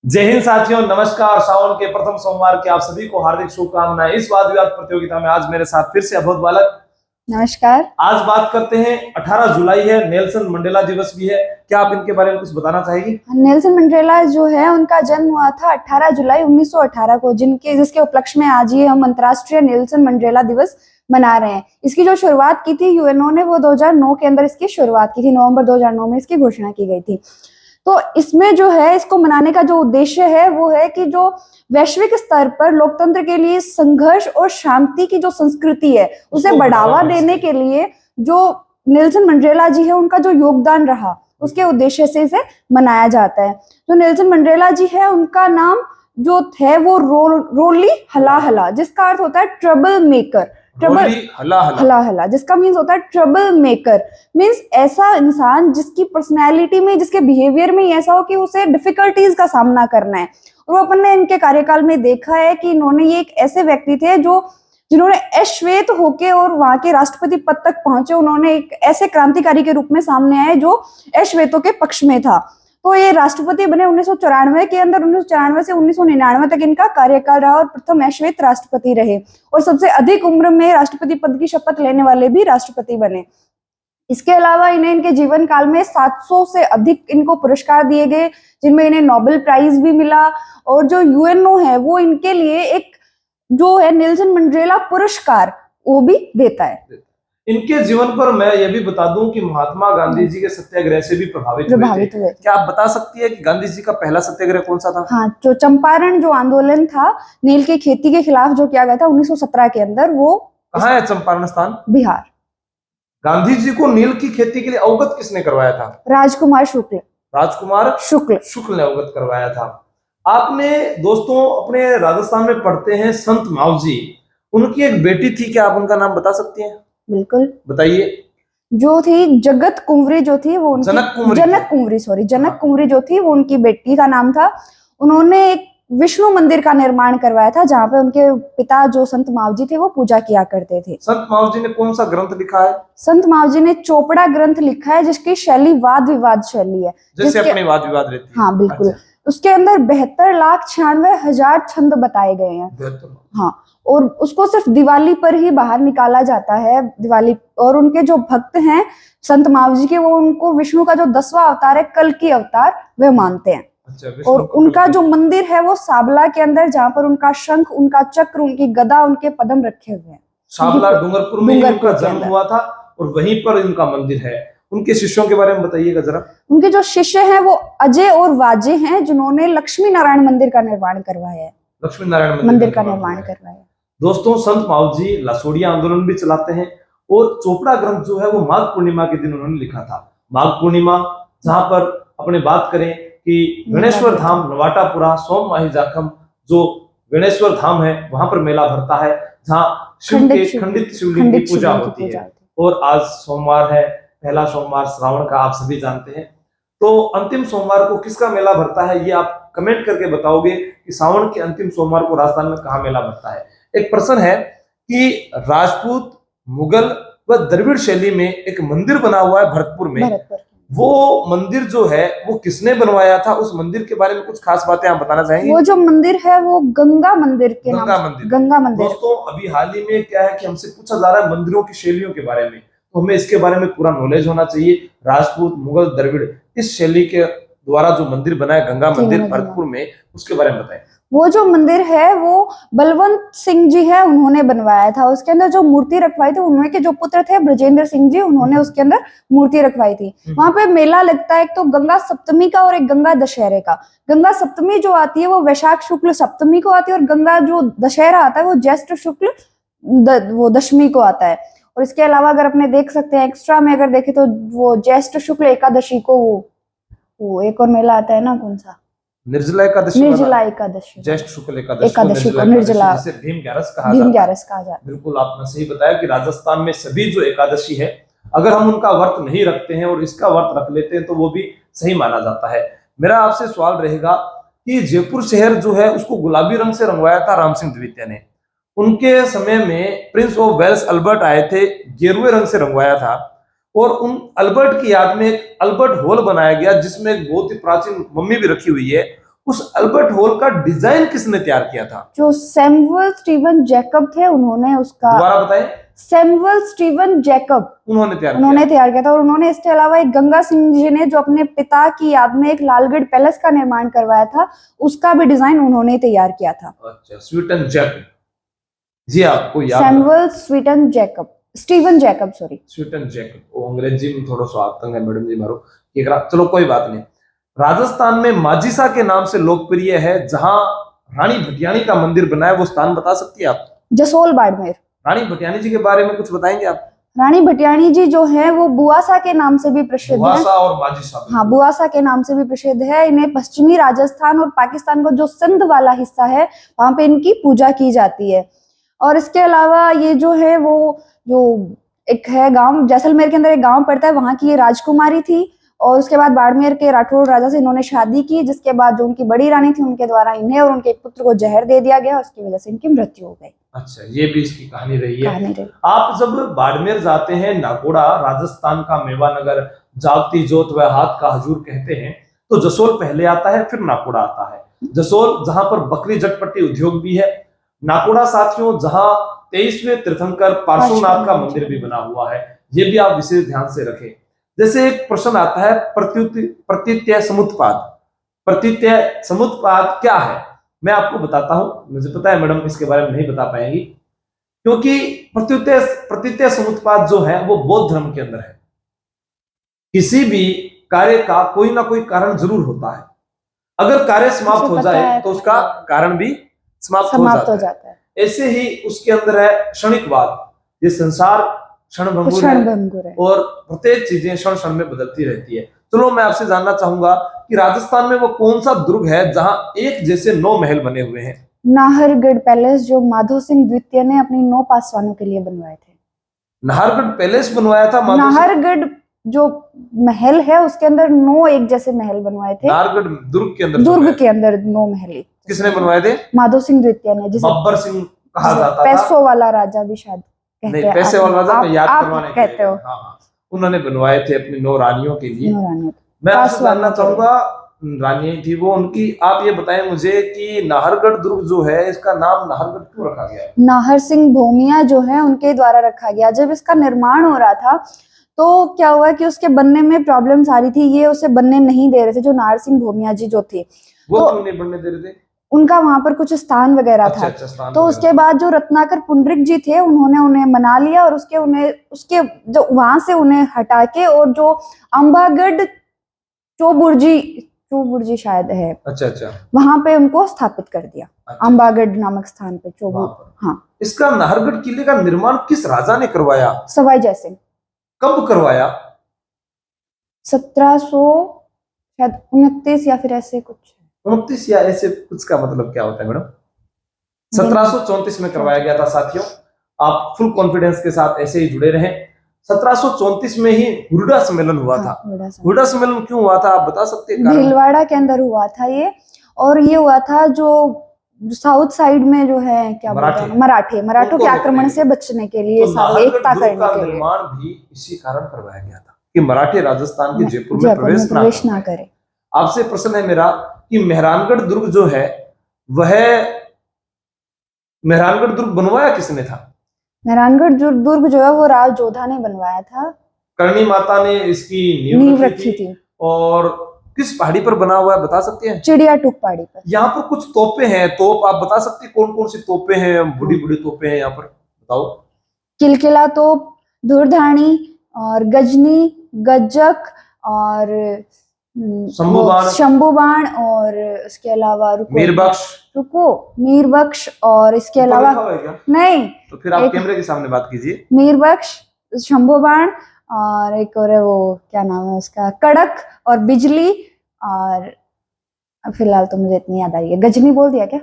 जय हिंद साथियों, नमस्कार। सावन के प्रथम सोमवार के आप सभी को हार्दिक शुभकामनाएं। इस वाद विवाद प्रतियोगिता में आज मेरे साथ फिर से अभोध बालक। नमस्कार। आज बात करते हैं 18 जुलाई है, नेल्सन मंडेला दिवस भी है। क्या आप इनके बारे में कुछ बताना चाहेंगी? नेल्सन मंडेला जो है उनका जन्म हुआ था 18 जुलाई 1918 को, जिसके उपलक्ष्य में आज ये हम अंतर्राष्ट्रीय नेल्सन मंडेला दिवस मना रहे हैं। इसकी जो शुरुआत की थी यूएनओ ने, वो 2009 के अंदर इसकी शुरुआत की थी। नवंबर 2009 में इसकी घोषणा की गई थी। तो इसमें जो है, इसको मनाने का जो उद्देश्य है वो है कि जो वैश्विक स्तर पर लोकतंत्र के लिए संघर्ष और शांति की जो संस्कृति है उसे बढ़ावा देने के लिए जो नेल्सन मंडेला जी है उनका जो योगदान रहा, उसके उद्देश्य से इसे मनाया जाता है। जो नेल्सन मंडेला जी है उनका नाम जो है वो रोली हला हला, जिसका अर्थ होता है ट्रबल मेकर। हला हला जिसका मीन्स होता है ट्रबल मेकर। मीन्स ऐसा इंसान जिसकी पर्सनैलिटी में, जिसके बिहेवियर में ऐसा हो कि उसे डिफिकल्टीज का सामना करना है। और वो अपन ने इनके कार्यकाल में देखा है कि इन्होंने, ये एक ऐसे व्यक्ति थे जिन्होंने अश्वेत होके और वहां के राष्ट्रपति पद तक पहुंचे। उन्होंने एक ऐसे क्रांतिकारी के रूप में सामने आए जो अश्वेतों के पक्ष में था। तो ये राष्ट्रपति बने 1994 के अंदर। 1994 से 1999 तक इनका कार्यकाल रहा और प्रथम अश्वेत राष्ट्रपति रहे, और सबसे अधिक उम्र में राष्ट्रपति पद की शपथ लेने वाले भी राष्ट्रपति बने। इसके अलावा इन्हें इनके जीवन काल में 700 से अधिक इनको पुरस्कार दिए गए, जिनमें इन्हें नोबेल प्राइज भी मिला। और जो यूएनओ है वो इनके लिए एक जो है नेल्सन मंडेला पुरस्कार वो भी देता है। इनके जीवन पर मैं ये भी बता दूं कि महात्मा गांधी जी के सत्याग्रह से भी प्रभावित हुए थे। क्या आप बता सकती है कि गांधी जी का पहला सत्याग्रह कौन सा था? हाँ, जो चंपारण जो आंदोलन था नील की खेती के खिलाफ जो किया गया था 1917 के अंदर, वो कहाँ है चंपारण स्थान? बिहार। गांधी जी को नील की खेती के लिए अवगत किसने करवाया था? राजकुमार शुक्ल ने अवगत करवाया था। आपने दोस्तों अपने राजस्थान में पढ़ते हैं संत मावजी, उनकी एक बेटी थी, क्या आप उनका नाम बता सकती हैं? बिल्कुल, बताइए। जो थी जगत कुंवरी, जो थी वो जनक कुंवरी जो थी वो उनकी बेटी का नाम था। उन्होंने एक विष्णु मंदिर का निर्माण करवाया था जहाँ पे उनके पिता जो संत मावजी थे वो पूजा किया करते थे। संत मावजी ने कौन सा ग्रंथ लिखा है? संत मावजी ने चोपड़ा ग्रंथ लिखा है, जिसकी शैली वाद विवाद शैली है, जैसे अपनी वाद विवाद रहती है। हाँ बिल्कुल। अच्छा। उसके अंदर 72,96,000 छंद बताए गए हैं। हाँ, और उसको सिर्फ दिवाली पर ही बाहर निकाला जाता है। दिवाली, और उनके जो भक्त हैं संत मावजी के, वो उनको विष्णु का जो 10वां अवतार है, कल की अवतार, वे मानते हैं। अच्छा, और उनका जो मंदिर है वो साबला के अंदर, जहाँ पर उनका शंख, उनका चक्र, उनकी गदा, उनके पदम रखे हुए हैं। साबला डूंगरपुर में उनका जन्म हुआ था और वहीं पर इनका मंदिर है। उनके शिष्यों के बारे में बताइएगा जरा। उनके जो शिष्य हैं वो अजय और वाजे हैं, जिन्होंने लक्ष्मी नारायण मंदिर का निर्माण करवाया है। लक्ष्मी नारायण मंदिर का निर्माण करवाया। दोस्तों, संत मावजी लासोड़िया आंदोलन भी चलाते हैं और चोपड़ा ग्रंथ जो है वो माघ पूर्णिमा के दिन उन्होंने लिखा था। माघ पूर्णिमा, जहां पर अपने बात करें कि गणेश्वर धाम नवाटापुरा सोमवाही जाखम, जो गणेश्वर धाम है वहां पर मेला भरता है, जहां शिव के खंडित शिवलिंग की पूजा होती है। और आज सोमवार है, पहला सोमवार श्रावण का, आप सभी जानते हैं। तो अंतिम सोमवार को किसका मेला भरता है ये आप कमेंट करके बताओगे कि सावन के अंतिम सोमवार को राजस्थान में कहाँ मेला भरता है। एक प्रश्न है कि राजपूत, मुगल व द्रविड़ शैली में एक मंदिर बना हुआ है भरतपुर में। वो मंदिर जो है वो किसने बनवाया था? उस मंदिर के बारे में कुछ खास बातें आप बताना चाहेंगे? वो जो मंदिर है वो गंगा मंदिर के नाम, गंगा मंदिर। दोस्तों, अभी हाल ही में क्या है कि हमसे पूछा जा रहा है मंदिरों की शैलियों के बारे में, तो हमें इसके बारे में पूरा नॉलेज होना चाहिए। राजपूत, मुगल, द्रविड़, इस शैली के द्वारा जो मंदिर बना है गंगा मंदिर भरतपुर में, उसके बारे में बताएं। वो जो मंदिर है वो बलवंत सिंह जी है, उन्होंने बनवाया था। उसके अंदर जो मूर्ति रखवाई थी, उन्होंने जो पुत्र थे ब्रजेंद्र सिंह जी, उन्होंने उसके अंदर मूर्ति रखवाई थी। वहां पे मेला लगता है, एक तो गंगा सप्तमी का और एक गंगा दशहरे का। गंगा सप्तमी जो आती है वो वैशाख शुक्ल सप्तमी को आती है, और गंगा जो दशहरा आता है वो ज्येष्ठ शुक्ल वो दशमी को आता है। और इसके अलावा अगर अपने देख सकते हैं एक्स्ट्रा में अगर देखें तो वो ज्येष्ठ शुक्ल एकादशी को वो एक और मेला आता है ना, कौन सा? निर्जला एकादशी, ज्येष्ठ शुक्ल एकादशी को निर्जला, जिसे भीम ग्यारस कहा जाता है। बिल्कुल आपने सही बताया कि राजस्थान में सभी जो एकादशी है, अगर हम उनका व्रत नहीं रखते हैं और इसका व्रत रख लेते हैं तो वो भी सही माना जाता है। मेरा आपसे सवाल रहेगा कि जयपुर शहर जो है उसको गुलाबी रंग से रंगवाया था राम सिंह द्वितीय ने। उनके समय में प्रिंस ऑफ वेल्स अल्बर्ट आए थे, गेरुए रंग से रंगवाया था। और उन अल्बर्ट की याद में एक अल्बर्ट हॉल बनाया गया, जिसमें एक बहुत ही प्राचीन मम्मी भी रखी हुई है। उस अल्बर्ट हॉल का डिजाइन किसने तैयार किया था? जो सैमुअल स्टीवन जैकब थे उन्होंने उसका, दोबारा बताएं। सैमुअल स्टीवन जैकब उन्होंने तैयार उन्होंने किया। तैयार किया था। और उन्होंने इसके अलावा एक गंगा सिंह जी ने जो अपने पिता की याद में एक लालगढ़ पैलेस का निर्माण करवाया था, उसका भी डिजाइन उन्होंने ही तैयार किया था। अच्छा, स्वीटन जैकब जी, आपको याद है? सैमुअल स्वीटन जैकब, स्टीवन जैकब, सॉरी, स्वीटन जैकब। वो अंग्रेजी में थोड़ा सा आतंक है मैडम जी मारो, चलो कोई बात नहीं। राजस्थान में माजिसा के नाम से लोकप्रिय है, जहां रानी भटियानी का मंदिर बना है, वो स्थान बता सकती है आप? जसोल बाड़मेर। रानी भटियानी जी के बारे में कुछ बताएंगे आप? रानी भटियानी जी जो है वो बुआसा के नाम से भी प्रसिद्ध है। बुआसा और माजिसा। हाँ, बुआसा के नाम से भी प्रसिद्ध है। इन्हें पश्चिमी राजस्थान और पाकिस्तान का जो सिंध वाला हिस्सा है वहां पे इनकी पूजा की जाती है। और इसके अलावा ये जो है वो जो एक है गांव, जैसलमेर के अंदर एक गांव पड़ता है, वहां की ये राजकुमारी थी। और उसके बाद बाड़मेर के राठौड़ राजा से इन्होंने शादी की, जिसके बाद जो उनकी बड़ी रानी थी उनके द्वारा इन्हें और उनके एक पुत्र को जहर दे दिया गया, उसकी वजह से इनकी मृत्यु हो गई। अच्छा, ये भी इसकी कहानी रही है। कहानी रही। आप जब बाड़मेर जाते हैं, नागौड़ा राजस्थान का मेवानगर, जागती जोत व हाथ का हजूर कहते हैं, तो जसोल पहले आता है, फिर नागौड़ा आता है। जसोल जहां पर बकरी जटपट्टी उद्योग भी है। नागौड़ा साथियों जहां 23वें तीर्थंकर पार्श्वनाथ का मंदिर भी बना हुआ है। ये भी आप विशेष ध्यान से रखें। जैसे एक प्रश्न आता है, प्रतीत्य समुत्पाद। प्रतीत्य समुत्पाद क्या है? मैं आपको बताता हूं। मुझे पता है मैडम इसके बारे में नहीं बता पाएंगी, क्योंकि प्रतीत्य समुत्पाद जो है वो बौद्ध धर्म के अंदर है। किसी भी कार्य का कोई ना कोई कारण जरूर होता है। अगर कार्य समाप्त हो जाए तो उसका कारण भी समाप्त हो जाता है। ऐसे ही उसके अंदर है क्षणिकवाद। ये संसार क्षणभंगुर है और प्रत्येक चीजें क्षण क्षण में बदलती रहती है। चलो मैं आपसे जानना चाहूंगा कि राजस्थान में वो कौन सा दुर्ग है जहां एक जैसे 9 महल बने हुए हैं? नाहरगढ़ पैलेस, जो माधो सिंह द्वितीय ने अपनी 9 पासवानों के लिए बनवाए थे। नाहरगढ़ पैलेस बनवाया था नाहरगढ़ जो महल है उसके अंदर 9 एक जैसे महल बनवाए थे। नाहरगढ़ दुर्ग के अंदर 9 महल किसने बनवाए थे? माधो सिंह द्वितीय ने, जिसे बब्बर सिंह कहा जाता था। पैसों वाला राजा भी शायद कहते हैं। पैसे वाला राजा मैं याद करवाने कहते हो। हाँ, उन्होंने बनवाए थे अपनी 9 रानियों के लिए। मैं आपसे जानना चाहूंगा, रानी थी वो उनकी, आप ये बताएं मुझे कि नाहरगढ़ दुर्ग जो है इसका नाम नाहरगढ़ क्यों रखा गया है? नाहर सिंह भोमिया जो है उनके द्वारा रखा गया। जब इसका निर्माण हो रहा था तो क्या हुआ कि उसके बनने में प्रॉब्लम्स आ रही थी, ये उसे बनने नहीं दे रहे थे। जो नाहर सिंह भोमिया जी जो थे वो तो क्यों नहीं बनने दे रहे थे? उनका वहां पर कुछ स्थान वगैरह था। तो उसके बाद जो रत्नाकर पुंडरिक जी थे उन्होंने उन्हें मना लिया और उसके जो वहां से उन्हें हटा के और जो अंबागढ़ चौबुर्जी शायद है, अच्छा, वहां पे उनको स्थापित कर दिया। अंबागढ़ नामक स्थान पे हाँ। इसका नाहरगढ़ किले का निर्माण किस राजा ने करवाया? सवाई जयसिंह। कब करवाया? 1729 या फिर ऐसे कुछ। 29 या ऐसे कुछ का मतलब क्या होता है मैडम? 1734 में करवाया गया था साथियों। आप फुल कॉन्फिडेंस के साथ ऐसे ही जुड़े रहें। 1734 में ही हुरडा सम्मेलन हुआ था। हुरडा सम्मेलन क्यों हुआ था आप बता सकते हैं? भीलवाड़ा के अंदर हुआ था ये, और ये हुआ था जो साउथ साइड में जो है क्या बोलते हैं मराठों के आक्रमण से बचने के लिए, एकता करने के लिए। निर्माण भी इसी कारण करवाया गया था कि मराठे राजस्थान के जयपुर में प्रवेश ना करें। आपसे प्रश्न है मेरा कि मेहरानगढ़ दुर्ग जो है वह मेहरानगढ़ दुर्ग बनवाया किसने था? मेहरानगढ़ दुर्ग जो है वो राज जोधा ने बनवाया था। करणी माता ने इसकी नींव रखी थी। और किस पहाड़ी पर बना हुआ है बता सकते हैं? चिड़िया टूक पहाड़ी पर। यहाँ पर कुछ तोपे हैं, तोप आप बता सकते हैं कौन कौन सी तोपे हैं? बड़ी बड़ी तोपे हैं यहाँ पर, बताओ। किलकिला तोप, धुरधानी और गजनी, गज्जक और शंभू बाण और इसके अलावा मीरबख्श और इसके अलावा नहीं, तो फिर आप कैमरे के सामने बात कीजिए। मीरबख्श, शंभू बाण और एक और है वो क्या नाम है उसका, कड़क और बिजली। और फिलहाल तो मुझे इतनी याद आ रही है। गजनी बोल दिया क्या?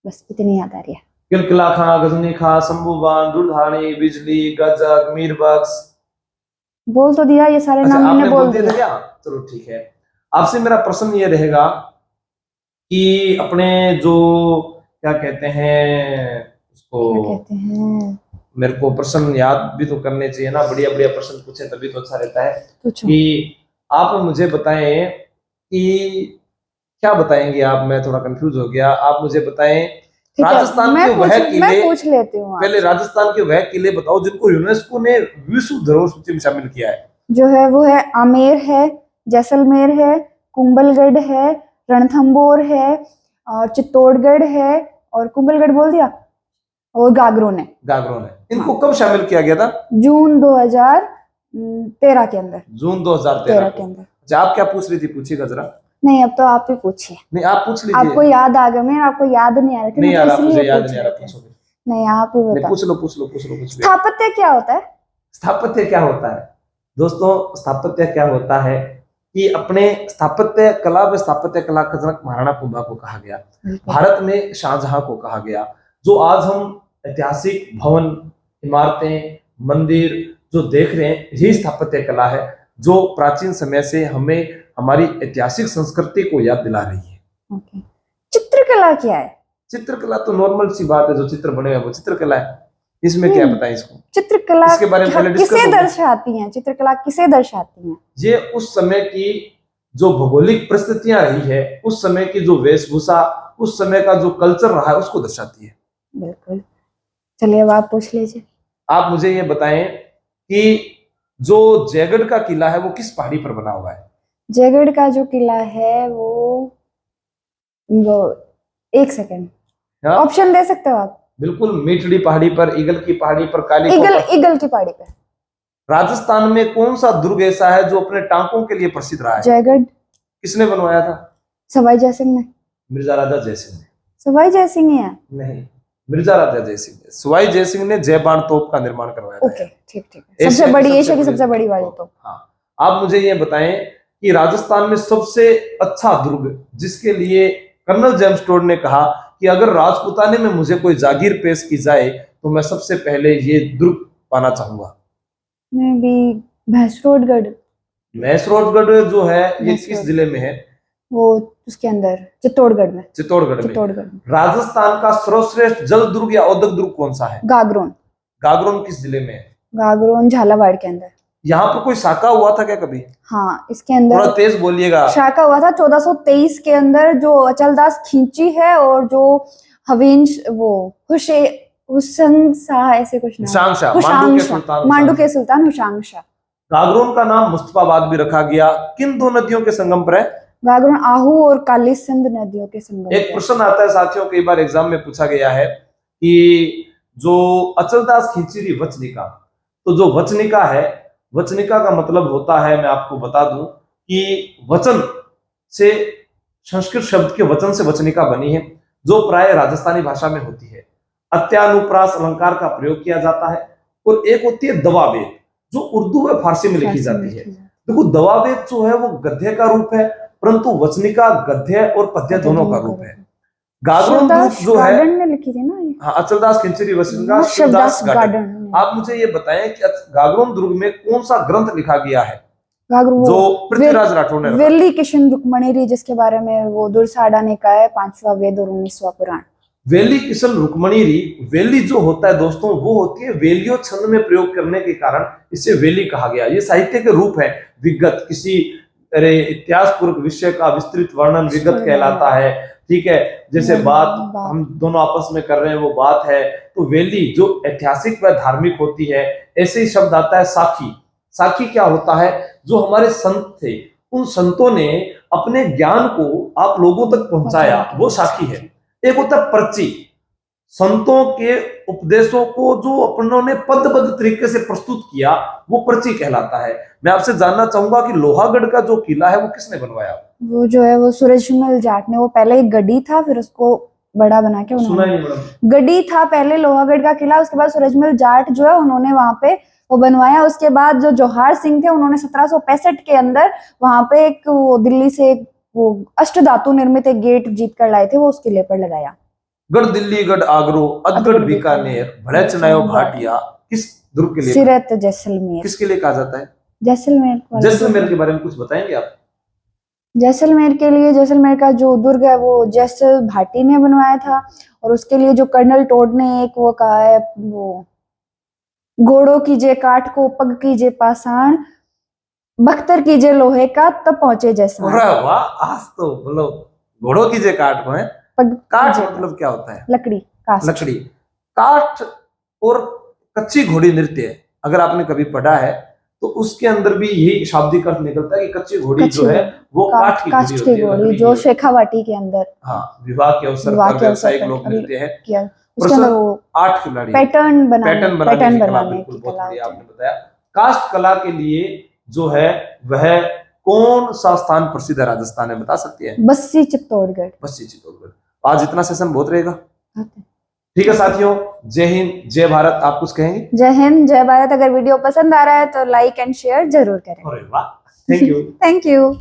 बस इतनी याद आ रही है। किलकिला खा, गजनी खा, शंभू बाण, धुरधानी, बिजली, गज्जक, मीरबख्श बोल तो दिया, ये सारे नाम मैंने बोल दिए क्या? चलो ठीक है। आपसे मेरा प्रश्न ये रहेगा कि अपने जो क्या कहते हैं उसको, मेरे को प्रश्न याद भी तो करने चाहिए ना, बढ़िया बढ़िया प्रश्न पूछे तभी तो अच्छा रहता है। कि आप मुझे बताएं कि क्या बताएंगे आप? मैं थोड़ा कंफ्यूज हो गया, आप मुझे बताएं। ठीक है, राजस्थान के वह मैं किले, पूछ लेती हूँ पहले आपसे। राजस्थान के वह किले बताओ जिनको यूनेस्को ने विश्व धरोहर सूची में शामिल किया है। जो है वो है आमेर है, जैसलमेर है, कुंभलगढ़ है, रणथंबोर है, और चित्तौड़गढ़ है, और कुंभलगढ़ बोल दिया, और गागरोन है। गागरोन है। इनको कब शामिल किया गया था? जून 2013 के अंदर। जून 2013 के को। अंदर। अच्छा, आप क्या पूछ रही थी? पूछिएगा जरा। नहीं, अब तो आप ही पूछिए। नहीं, आप पूछ लीजिए। आपको याद आ गया, मैं आपको याद नहीं आ रही थी, नहीं मैं आ तो रहा, मुझे इसलिए याद पूछ नहीं आ रही रहा, थी। पूछोगे? नहीं, आप ही नहीं, बताओ। पूछ लो पूछ लो पूछ लो कुछ भी। स्थापत्य क्या होता है? स्थापत्य क्या होता है? दोस्तों, स्थापत्य क्या होता है कि अपने स्थापत्य कला व स्थापत्य कला का जनक महाराणा कुंभा को कहा गया, भारत में शाहजहां को कहा गया। जो आज हम ऐतिहासिक भवन, इमारतें, मंदिर जो देख रहे हैं, यही स्थापत्य कला है जो प्राचीन समय से हमें हमारी ऐतिहासिक संस्कृति को याद दिला रही है। ओके। चित्रकला क्या है? चित्रकला तो नॉर्मल सी बात है, जो चित्र बने हुए वो चित्रकला है। इसमें क्या बताएं इसको? चित्रकला इसके बारे में पहले डिस्कस किसे होगा। दर्शाती हैं? चित्रकला किसे दर्शाती हैं? ये उस समय की जो भौगोलिक परिस्थितियां रही है, उस समय की जो वेशभूषा, उस समय का जो कल्चर रहा है, उसको दर्शाती है। बिल्कुल। चलिए, अब आप पूछ लीजिए। आप मुझे ये बताएं कि जो जयगढ़ का किला है वो किस पहाड़ी पर बना हुआ है? जयगढ़ का जो किला है वो एक सेकेंड, हाँ? ऑप्शन दे सकते हो आप? बिल्कुल, मीठड़ी पहाड़ी पर, ईगल की पहाड़ी पर, काली ईगल की पहाड़ी पे। राजस्थान में कौन सा दुर्ग ऐसा है जो अपने टांकों के लिए प्रसिद्ध रहा है? जयगढ़। किसने बनवाया था? सवाई जयसिंह ने। मिर्जा राजा जयसिंह ने। सवाई जयसिंह ही है? नहीं, मिर्जा राजा जयसिंह ने। सवाई जयसिंह ने जय बाण तोप का निर्माण करवाया था। ओके, ठीक ठीक है। सबसे बड़ी, एशिया की सबसे बड़ी वाली तो। हाँ, आप मुझे ये बताएं कि राजस्थान में सबसे अच्छा दुर्ग जिसके लिए कर्नल जेम्स टोड ने कहा कि अगर राजपुताने में मुझे कोई जागीर पेश की जाए तो मैं सबसे पहले ये दुर्ग पाना चाहूंगा। मैं भी भैंसरोडगढ़। मैसरोडगढ़ जो है ये किस जिले में है? वो उसके अंदर चित्तौड़गढ़ में। चित्तौड़गढ़ चित्तौड़गढ़ में। राजस्थान का सर्वश्रेष्ठ जल दुर्ग या औद्योगिक दुर्ग कौन सा है? गागरोन। गागरोन किस जिले में है? गागरोन झालावाड़ के अंदर। यहाँ पर कोई शाखा हुआ था क्या कभी? हाँ, इसके अंदर थोड़ा तेज बोलिएगा। शाखा हुआ था 1423 के अंदर, जो अचलदास खींची है, और जो हवींश वो हुसैन शाह, ऐसे कुछ नाम। हुशांग शाह, मांडू के सुल्तान हुशांग शाह। गागरोन का नाम मुस्तफाबाद भी रखा गया। किन दो नदियों के संगम पर है? गागरोन आहू और काली सिंध नदियों के संगम। एक प्रश्न आता है साथियों, कई बार एग्जाम में पूछा गया है कि जो अचलदास खींची थी वचनिका, तो जो वचनिका है, वचनिका का मतलब होता है, मैं आपको बता दूं कि वचन से, संस्कृत शब्द के वचन से वचनिका बनी है, जो प्राय राजस्थानी भाषा में होती है। अत्यानुप्रास अलंकार का प्रयोग किया जाता है। और एक होती है दवावेद, जो उर्दू व फारसी में लिखी जाती है। देखो, दवावेद जो है वो गद्य का रूप है, परंतु वचनिका गद्य और पद्य दोनों का रूप है। गागरोन दुर्ग जो है, ने लिखी थी ना ये। हाँ, अचलदास खिंचरी वचनिका, शिवदास गार्डन। गार्डन। आप मुझे ये बताएं कि गागरोन दुर्ग में कौन सा ग्रंथ लिखा गया है जो पृथ्वीराज राठौर ने रखा? वेली किशन रुक्मणी, जिसके बारे में वो दुर्साडा ने कहा है 5वां वेद और 19वां पुराण। वेली किशन रुक्मणी री, वेली जो होता है दोस्तों, वो होती है वेलियो छंद में प्रयोग करने के कारण इसे वेली कहा गया। ये साहित्य के रूप है। विगत, किसी इतिहास पूर्वक विषय का विस्तृत वर्णन विगत कहलाता है। ठीक है, जैसे बात हम दोनों आपस में कर रहे हैं वो बात है, तो वेली जो ऐतिहासिक व धार्मिक होती है। ऐसे ही शब्द आता है साखी। साखी क्या होता है? जो हमारे संत थे, उन संतों ने अपने ज्ञान को आप लोगों तक पहुंचाया, वो साखी है। एक होता है पर्ची, संतों के उपदेशों को जो अपनों ने पदबद्ध तरीके से प्रस्तुत किया, वो पर्ची कहलाता है। मैं आपसे जानना चाहूंगा कि लोहागढ़ का जो किला है वो किसने बनवाया? वो जो है वो सूरजमल जाट ने। वो पहले एक गढ़ी था, फिर उसको बड़ा बना के सुना ही नहीं मैडम। गढ़ी था पहले लोहागढ़ का किला, उसके बाद सूरजमल जाट जो है उन्होंने वहां पे वो बनवाया। उसके बाद जो जोहार सिंह थे, उन्होंने 1765 के अंदर वहां पे एक वो दिल्ली से वो अष्टधातु निर्मित एक गेट जीत कर लाए थे, वो उस किले पर लगाया। गढ़ दिल्ली, गढ़ आगरो, अधगढ़ बीकानेर, भड़े चनायो भाटिया किस दुर्ग के लिए? सिरत जैसलमेर। किसके लिए कहा जाता है? जैसलमेर। जैसलमेर के बारे में कुछ बताएंगे आप? जैसलमेर के लिए, जैसलमेर का जो दुर्ग है वो जैसल भाटी ने बनवाया था। और उसके लिए जो कर्नल टोड ने एक वो कहा है, वो घोड़ों कीजिए काठ को, पग कीजिए पाषाण, बख्तर कीजिए लोहे का, तब पहुंचे जैसलमेर। वाह, आज तो बोलो घोड़ों की जे काठ को है। पग- काठ जे- मतलब क्या होता है? लकड़ी, कास्ट। लकड़ी। काठ और कच्ची घोड़ी नृत्य अगर आपने कभी पढ़ा है तो उसके अंदर भी यही शाब्दिक अर्थ निकलता है कि कच्ची घोड़ी जो है वो काठ की घोड़ी कास्ट होती की है, घोड़ी लकड़ी जो की होती है। शेखावाटी के अंदर हाँ, विवाह के अवसर विवाह पर के अवसर व्यावसायिक पर लोक नृत्य है। किया, उसके अंदर वो 8 खिलाड़ी पैटर्न बनाने पैटर्न पैटर्न की कला, बनाने बिल्कुल की बहुत कला बढ़िया होती है। आपने बताया। कास्ट कला के लिए जो है वह कौन सा स्थान प्रसिद्ध है राजस्थान में, बता सकती है? बस्सी चित्तौड़गढ़। बस्सी चित्तौड़गढ़। आज इतना सेशन बहुत रहेगा। ठीक है साथियों, जय हिंद जय भारत। आप कुछ कहेंगे? जय हिंद जय भारत। अगर वीडियो पसंद आ रहा है तो लाइक एंड शेयर जरूर करें। अरे वाह, थैंक यू। Thank you.